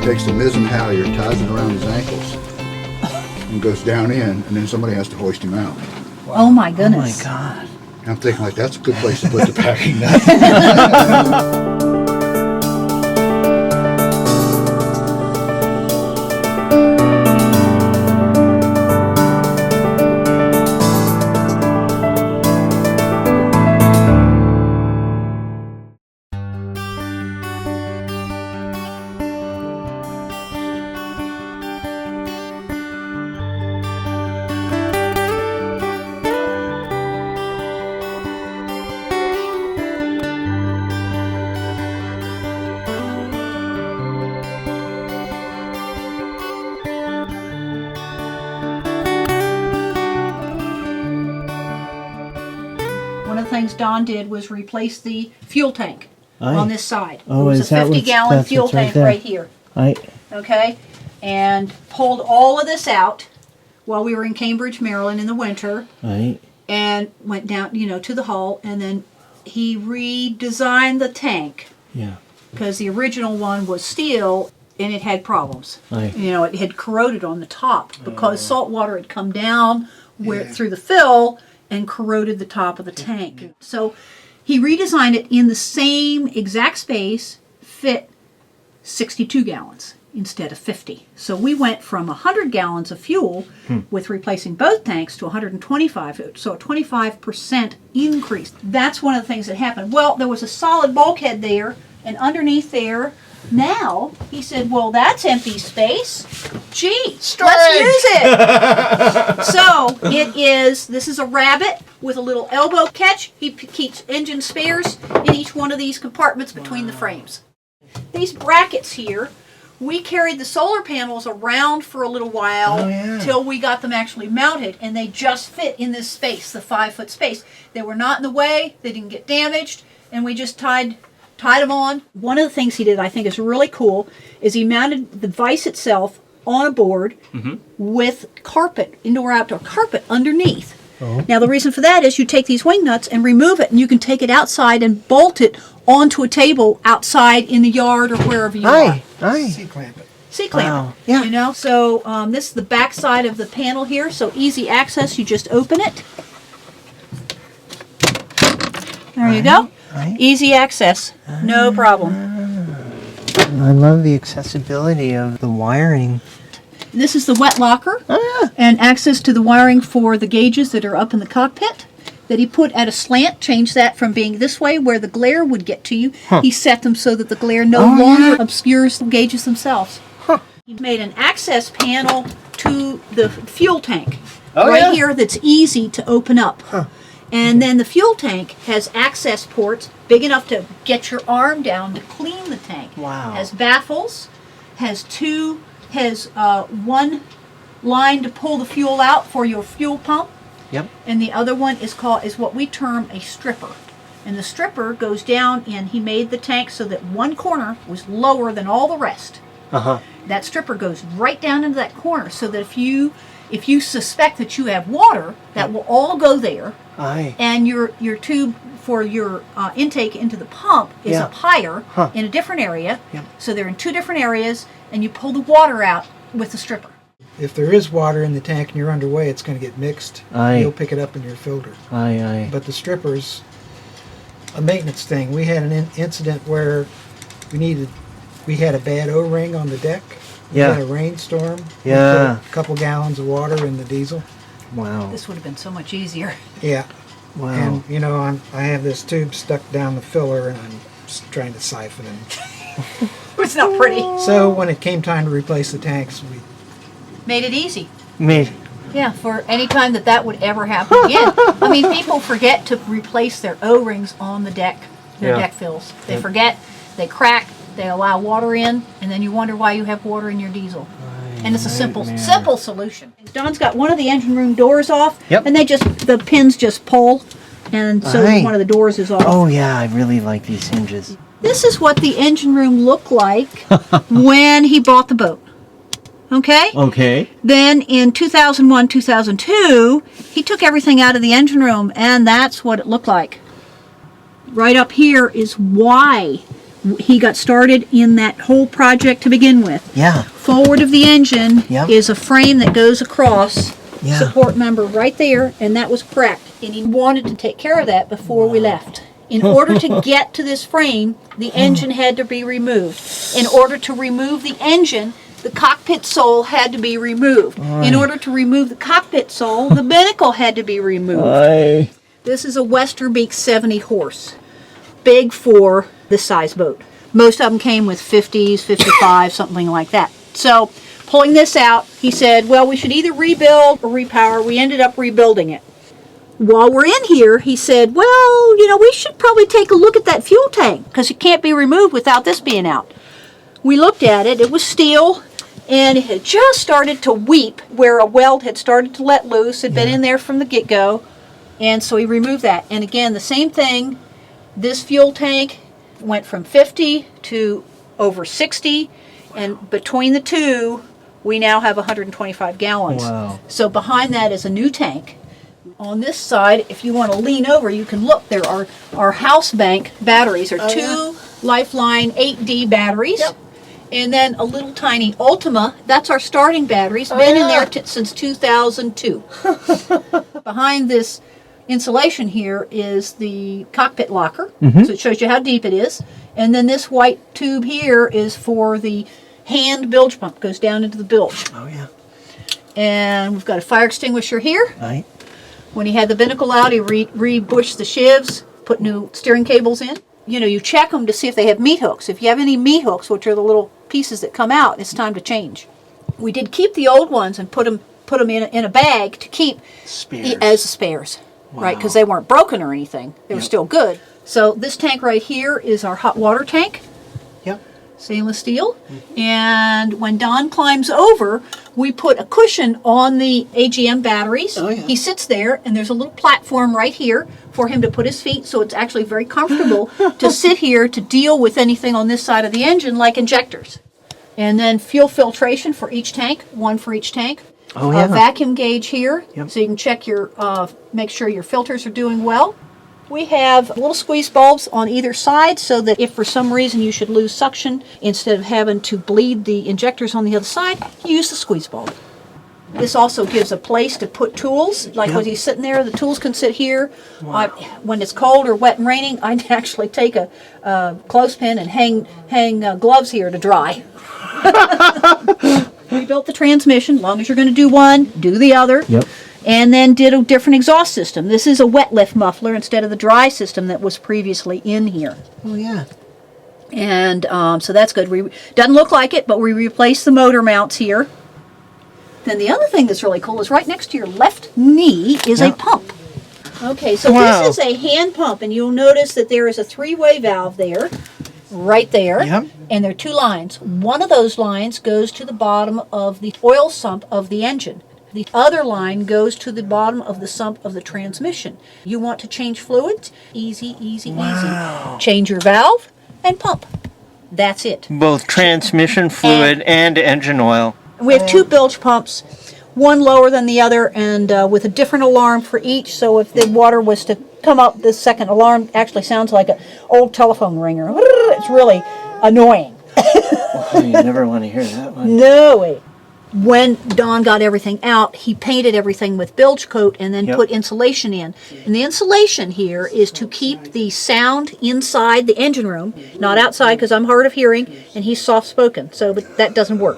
takes the mizzen halyard, ties it around his ankles, and goes down in, and then somebody has to hoist him out. Wow. Oh my goodness. Oh my God. And I'm thinking, like, that's a good place to put the packing nut. One of the things Don did was replace the fuel tank Aye. on this side. Oh, it was is a that 50-gallon that's fuel what's right tank there? right here. Aye. Okay, and pulled all of this out while we were in Cambridge, Maryland in the winter, Aye. and went down, to the hull, and then he redesigned the tank Yeah. because the original one was steel and it had problems. Aye. It had corroded on the top because salt water had come down through the fill and corroded the top of the tank. So he redesigned it in the same exact space, fit 62 gallons instead of 50. So we went from 100 gallons of fuel with replacing both tanks to 125, so a 25% increase. That's one of the things that happened. Well, there was a solid bulkhead there, and underneath there, now, he said, well, that's empty space. Gee, let's use it. So, this is a rabbit with a little elbow catch. He keeps engine spares in each one of these compartments between the frames. These brackets here, we carried the solar panels around for a little while till we got them actually mounted, and they just fit in this space, the 5-foot space. They were not in the way, they didn't get damaged, and we just tied them on. One of the things he did I think is really cool is he mounted the vise itself on a board with carpet, indoor-outdoor carpet underneath. Oh. Now the reason for that is you take these wing nuts and remove it, and you can take it outside and bolt it onto a table outside in the yard or wherever you are. Aye. C-clamp it. C-clamp it. Yeah. So this is the back side of the panel here, so easy access. You just open it. There you go. Aye. Easy access. No problem. I love the accessibility of the wiring. This is the wet locker and access to the wiring for the gauges that are up in the cockpit that he put at a slant, changed that from being this way where the glare would get to you. He set them so that the glare no longer obscures the gauges themselves. He made an access panel to the fuel tank here that's easy to open up. And then the fuel tank has access ports big enough to get your arm down to clean the tank. Wow. Has baffles, has one line to pull the fuel out for your fuel pump. Yep. And the other one is what we term a stripper. And the stripper goes down, and he made the tank so that one corner was lower than all the rest. That stripper goes right down into that corner so that if you suspect that you have water, that will all go there. Aye. And your tube for your intake into the pump is up higher in a different area. Yep. So they're in two different areas, and you pull the water out with the stripper. If there is water in the tank and you're underway, it's going to get mixed. Aye. You'll pick it up in your filter. Aye. But the stripper's a maintenance thing. We had an incident where we had a bad O-ring on the deck. We had a rainstorm. Yeah. We put a couple gallons of water in the diesel. Wow. This would have been so much easier. Yeah. Wow. And, I have this tube stuck down the filler, and I'm trying to siphon it. It's not pretty. So when it came time to replace the tanks, we Made it easy. Me. Yeah, for any time that would ever happen again. I mean, people forget to replace their O-rings on the deck, their deck fills. They forget, they crack, they allow water in, and then you wonder why you have water in your diesel. And it's a simple solution. Don's got one of the engine room doors off, and the pins just pull, and so one of the doors is off. Oh yeah, I really like these hinges. This is what the engine room looked like when he bought the boat. Okay? Then in 2001, 2002, he took everything out of the engine room, and that's what it looked like. Right up here is why He got started in that whole project to begin with. Yeah. Forward of the engine Yep. is a frame that goes across, Yeah. support member right there, and that was cracked. And he wanted to take care of that before we left. In order to get to this frame, the engine had to be removed. In order to remove the engine, the cockpit sole had to be removed. In order to remove the cockpit sole, the binnacle had to be removed. This is a Westerbeek 70 horse. Big for this size boat. Most of them came with 50s, 55, something like that. So, pulling this out, he said, well, we should either rebuild or repower. We ended up rebuilding it. While we're in here, he said, well, you know, we should probably take a look at that fuel tank because it can't be removed without this being out. We looked at it. It was steel, and it had just started to weep where a weld had started to let loose. It had been in there from the get-go, and so he removed that. And again, the same thing. This fuel tank went from 50 to over 60, and between the two, we now have 125 gallons. Wow. So behind that is a new tank. On this side, if you want to lean over, you can look. There are our house bank batteries. There are two Lifeline 8D batteries. Yep. And then a little tiny Ultima. That's our starting batteries. Been in there since 2002. Behind this insulation here is the cockpit locker, so it shows you how deep it is. And then this white tube here is for the hand bilge pump, goes down into the bilge. Oh, yeah. And we've got a fire extinguisher here. Right. When he had the binnacle out, he re-bushed the shivs, put new steering cables in. You know, you check them to see if they have meat hooks. If you have any meat hooks, which are the little pieces that come out, it's time to change. We did keep the old ones and put them in a bag to keep Spares. as spares. Right, because they weren't broken or anything. They were still good. So this tank right here is our hot water tank, Yep. stainless steel. And when Don climbs over, we put a cushion on the AGM batteries. Oh, yeah. He sits there, and there's a little platform right here for him to put his feet, so it's actually very comfortable to sit here to deal with anything on this side of the engine, like injectors. And then fuel filtration for each tank, one for each tank. Oh, yeah. A vacuum gauge here, Yep. so you can check your, make sure your filters are doing well. We have little squeeze bulbs on either side so that if for some reason you should lose suction, instead of having to bleed the injectors on the other side, you use the squeeze bulb. This also gives a place to put tools. Like Yep. when he's sitting there, the tools can sit here. When it's cold or wet and raining, I'd actually take a clothespin and hang gloves here to dry. We built the transmission. As long as you're going to do one, do the other. Yep. And then did a different exhaust system. This is a wet lift muffler instead of the dry system that was previously in here. Oh, yeah. And so that's good. Doesn't look like it, but we replaced the motor mounts here. Then the other thing that's really cool is right next to your left knee is a Yep. pump. Okay, so Wow. this is a hand pump, and you'll notice that there is a three-way valve there, right there. Yep. And there are two lines. One of those lines goes to the bottom of the oil sump of the engine. The other line goes to the bottom of the sump of the transmission. You want to change fluids? Easy, easy, Wow. easy. Change your valve and pump. That's it. Both transmission fluid and engine oil. We have two bilge pumps, one lower than the other, and with a different alarm for each. So if the water was to come up, this second alarm actually sounds like an old telephone ringer. It's really annoying. Oh, you never want to hear that one. No way. When Don got everything out, he painted everything with bilge coat and then Yep. put insulation in. And the insulation here is to keep the sound inside the engine room, not outside, because I'm hard of hearing and he's soft-spoken, so but that doesn't work.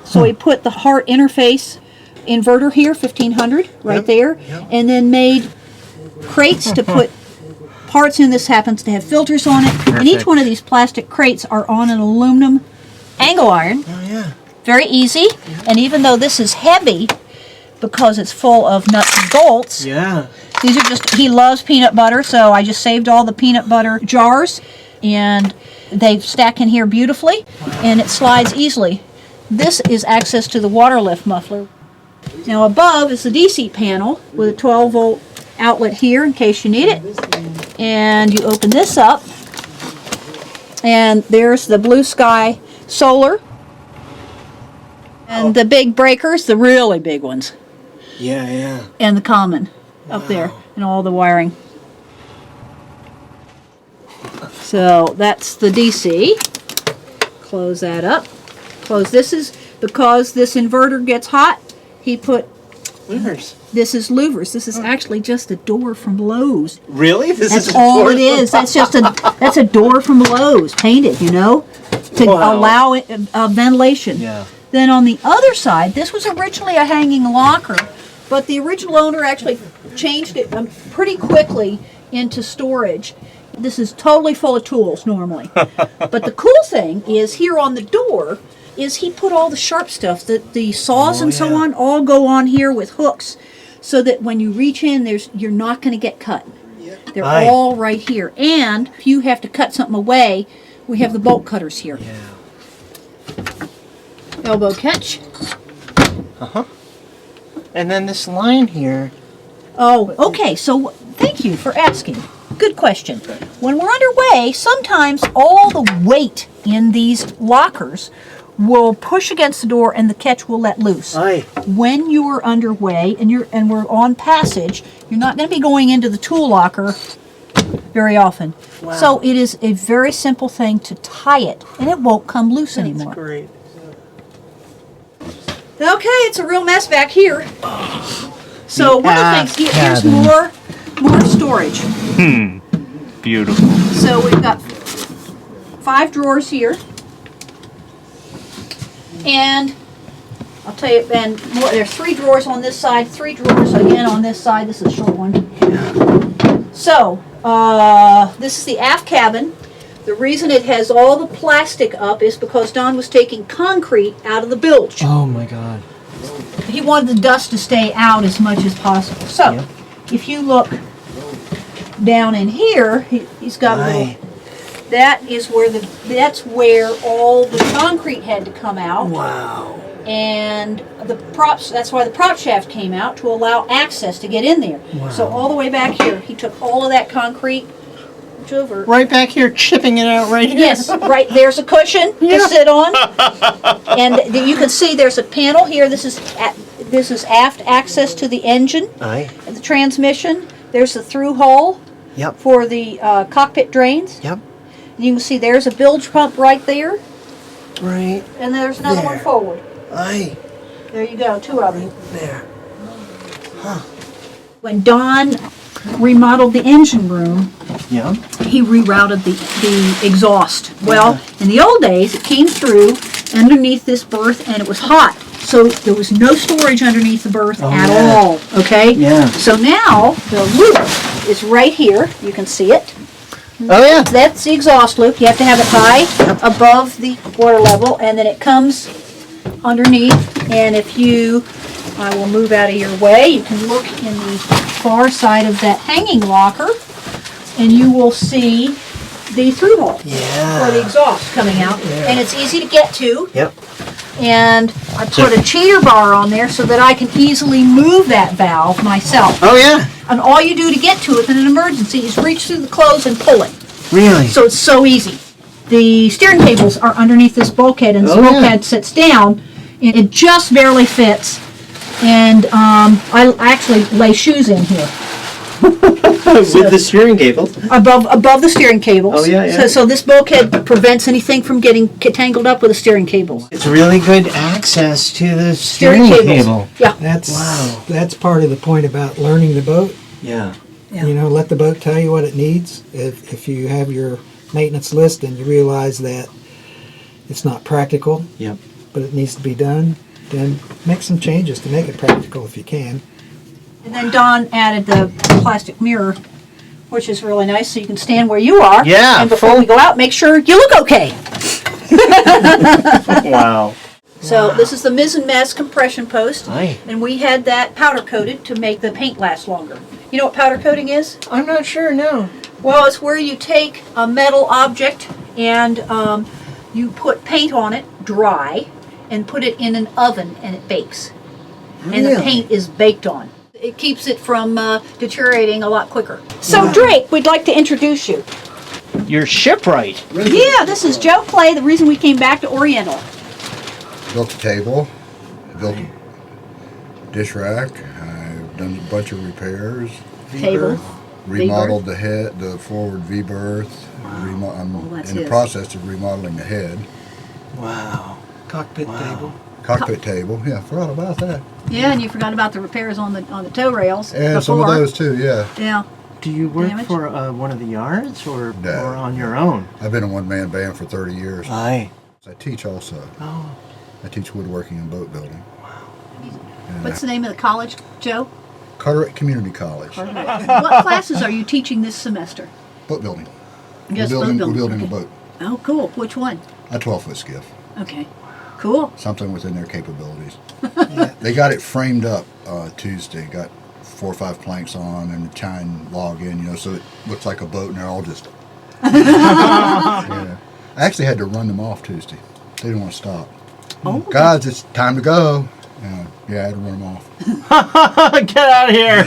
So he put the heart interface inverter here, 1500, right Yep. there, and then made crates to put parts in. This happens to have filters on it. And each Perfect. one of these plastic crates are on an aluminum angle iron. Oh, yeah. Very easy, and even though this is heavy, because it's full of nuts and bolts, Yeah. these are just, he loves peanut butter, so I just saved all the peanut butter jars, and they stack in here beautifully, and it slides easily. This is access to the water lift muffler. Now above is the DC panel with a 12-volt outlet here in case you need it, and you open this up, and there's the Blue Sky solar. And the big breakers, the really big ones, Yeah, yeah. and the common up there, and all the wiring. So that's the DC. Close that up. Close. This is because this inverter gets hot. He put Louvers. this is louvers. This is actually just a door from Lowe's. Really? This That's is all it is. That's a door from Lowe's, painted, you know, to Wow. allow it, ventilation. Yeah. Then on the other side, this was originally a hanging locker, but the original owner actually changed it pretty quickly into storage. This is totally full of tools normally. But the cool thing is here on the door is he put all the sharp stuff, the saws and so yeah. on, all go on here with hooks, so that when you reach in, you're not going to get cut. They're Aye. all right here. And if you have to cut something away, we have the bolt cutters here. Yeah. Elbow catch. And then this line here. Oh, okay. So thank you for asking. Good question. When we're underway, sometimes all the weight in these lockers will push against the door and the catch will let loose. Aye. When you are underway and we're on passage, you're not going to be going into the tool locker very often. Wow. So it is a very simple thing to tie it, and it won't come loose anymore. That's great. Okay, it's a real mess back here. So one of the things, here's cabin. more storage. Beautiful. So we've got 5 drawers here. And I'll tell you, and more, there's 3 drawers on this side, 3 drawers again on this side. This is a short one. So, this is the aft cabin. The reason it has all the plastic up is because Don was taking concrete out of the bilge. Oh my God. He wanted the dust to stay out as much as possible. So, Yep. if you look down in here, he's got a Aye. little. That's where all the concrete had to come out, Wow. and the props. That's why the prop shaft came out, to allow access to get in there. Wow. So all the way back here, he took all of that concrete. Reach over. Right back here, chipping it out right here. Yes, right there's a cushion to sit on, and you can see there's a panel here. This is aft access to the engine, Aye. the transmission. There's the through hole Yep. for the cockpit drains. Yep. You can see there's a bilge pump right there, Right and there's another one There. forward. Aye. There you go, 2 of them. There. When Don remodeled the engine room, Yeah. he rerouted the exhaust. Well, in the old days, it came through underneath this berth, and it was hot. So there was no storage underneath the berth at yeah. all, okay? Yeah. So now, the loop is right here. You can see it. Oh yeah. That's the exhaust loop. You have to have it high above the water level, and then it comes underneath. And if I will move out of your way, you can look in the far side of that hanging locker, and you will see the through hole Yeah. for the exhaust coming out. And it's easy to get to. Yep. And I put a cheater bar on there so that I can easily move that valve myself. Oh yeah. And all you do to get to it in an emergency is reach through the clothes and pull it. Really? So it's so easy. The steering cables are underneath this bulkhead, and this Oh, yeah. bulkhead sits down, and it just barely fits. And I actually lay shoes in here With the steering cable. above the steering cables. Oh, yeah, yeah. So this bulkhead prevents anything from getting tangled up with the steering cables. It's really good access to the steering cable. Yeah. That's part of the point about learning the boat. Yeah. Yeah. You know, let the boat tell you what it needs. If you have your maintenance list and you realize that it's not practical, Yep. but it needs to be done, then make some changes to make it practical if you can. And then Don added the plastic mirror, which is really nice, so you can stand where you are. Yeah, And before we go out, make sure you look okay. Wow. So this is the mizzen mess compression post, Aye. and we had that powder coated to make the paint last longer. You know what powder coating is? I'm not sure. No. Well, it's where you take a metal object and you put paint on it, dry, and put it in an oven, and it bakes. And the Really? paint is baked on. It keeps it from deteriorating a lot quicker. So Drake, we'd like to introduce you. You're shipwright. Yeah, this is Joe Clay, the reason we came back to Oriental. Built a table, built a dish rack. I've done a bunch of repairs. Table. Remodeled the head, the forward V-berth. I'm that's in the his. process of remodeling the head. Wow. Cockpit table. Cockpit table. Yeah, forgot about that. Yeah, and you forgot about the repairs on the tow rails. And some of before. those too. Yeah. Yeah. Do you work Damage? for one of the yards or No. on your own? I've been a one-man band for 30 years. Aye. I teach also. Oh. I teach woodworking and boat building. And What's the name of the college, Joe? Carteret Community College. What classes are you teaching this semester? Boat building. Just we're boat building a okay. boat. Oh, cool. Which one? A 12-foot skiff. Okay. Cool. Something within their capabilities. They got it framed up Tuesday. Got 4 or 5 planks on and a chine log in, so it looks like a boat, and they're all just. Yeah. I actually had to run them off Tuesday. They didn't want to stop. Oh. Guys, it's time to go. Yeah, I had to run them off. Get out of here!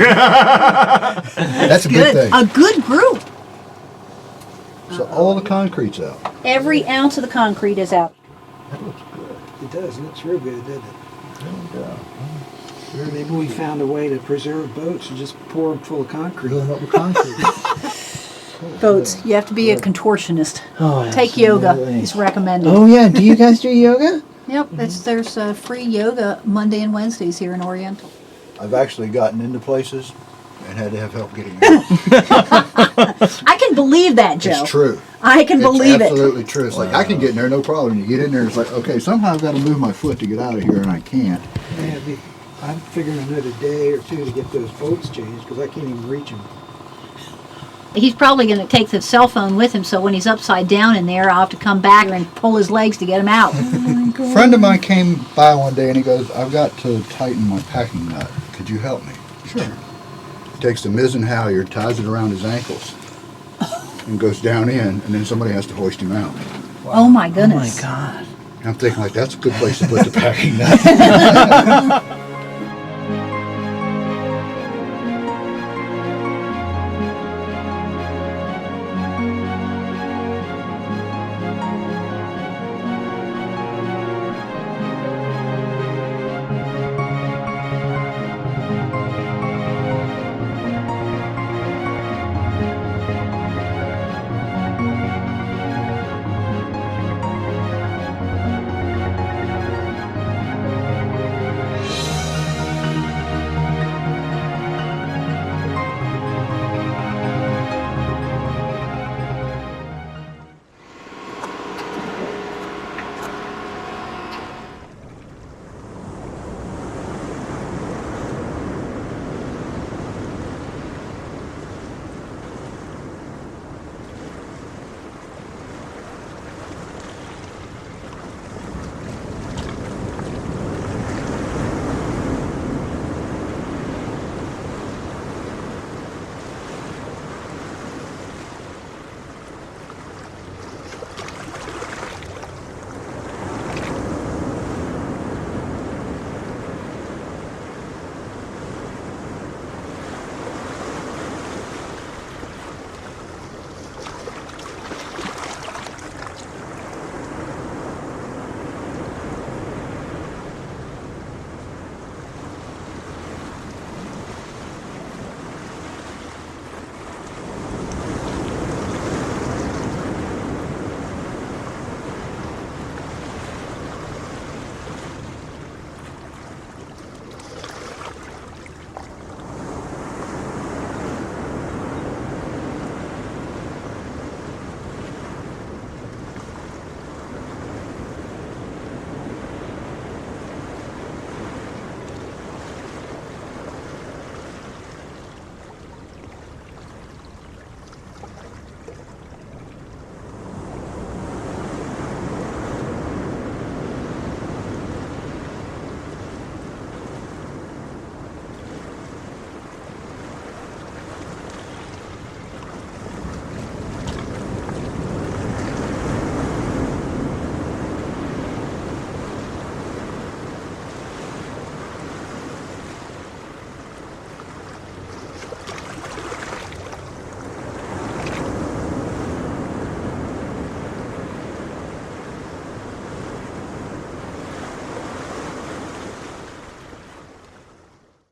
That's a good thing. A good group. So all the concrete's out. Every ounce of the concrete is out. That looks good. It does. It looks real good, doesn't it? Maybe we found a way to preserve boats and just pour them full of concrete. Filling up with concrete. Boats. You have to be a contortionist. Oh, Take yoga absolutely. is recommended. Oh yeah, do you guys do yoga? Yep. There's free yoga Monday and Wednesdays here in Oriental. I've actually gotten into places and had to have help getting out. I can believe that, Joe. It's true. I can believe It's it. absolutely true. It's like I can get in there, no problem. You get in there, it's like, okay, somehow I've got to move my foot to get out of here, and I can't. Yeah, I'm figuring another day or two to get those boats changed because I can't even reach them. He's probably going to take the cell phone with him, so when he's upside down in there, I'll have to come back and pull his legs to get him out. A friend of mine came by one day and he goes, I've got to tighten my packing nut. Could you help me? Sure. Takes the mizzen halyard, ties it around his ankles, and goes down in, and then somebody has to hoist him out. Oh my Oh my goodness. God. I'm thinking, like, that's a good place to put the packing nut.